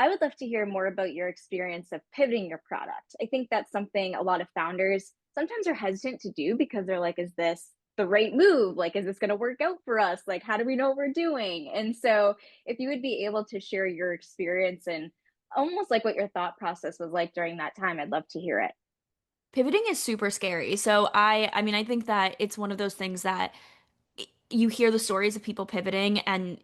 I would love to hear more about your experience of pivoting your product. I think that's something a lot of founders sometimes are hesitant to do because they're like, is this the right move? Like, is this going to work out for us? Like, how do we know what we're doing? And so, if you would be able to share your experience and almost like what your thought process was like during that time, I'd love to hear it. Pivoting is super scary. So I mean, I think that it's one of those things that you hear the stories of people pivoting and,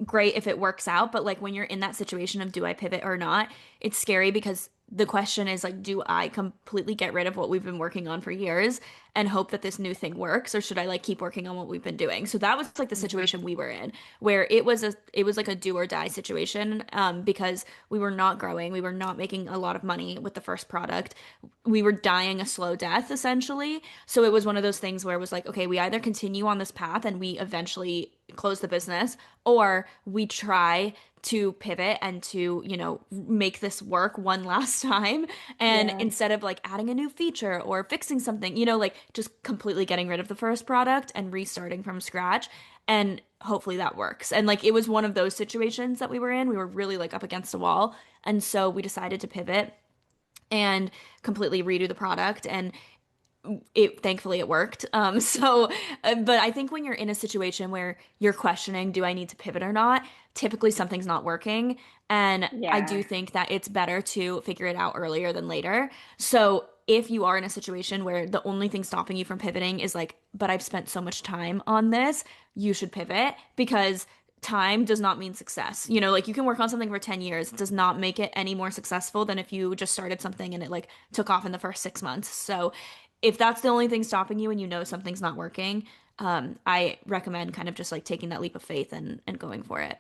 great if it works out, but like when you're in that situation of do I pivot or not, it's scary because the question is like, do I completely get rid of what we've been working on for years and hope that this new thing works, or should I like keep working on what we've been doing? So that was like the Mhm. situation we were in, where it was like a do or die situation, because we were not growing, we were not making a lot of money with the first product, we were dying a slow death essentially. So it was one of those things where it was like, okay, we either continue on this path and we eventually close the business, or we try to pivot and to, make this work one last time. And Yeah. instead of like adding a new feature or fixing something, like just completely getting rid of the first product and restarting from scratch. And hopefully that works. And like it was one of those situations that we were in. We were really like up against a wall. And so we decided to pivot and completely redo the product. And it thankfully it worked. But I think when you're in a situation where you're questioning, do I need to pivot or not? Typically something's not working. And I do Yeah. think that it's better to figure it out earlier than later. So if you are in a situation where the only thing stopping you from pivoting is like, but I've spent so much time on this, you should pivot because time does not mean success. Like you can work on something for 10 years. It does not make it any more successful than if you just started something and it like took off in the first 6 months. So if that's the only thing stopping you and you know something's not working, I recommend kind of just like taking that leap of faith and going for it.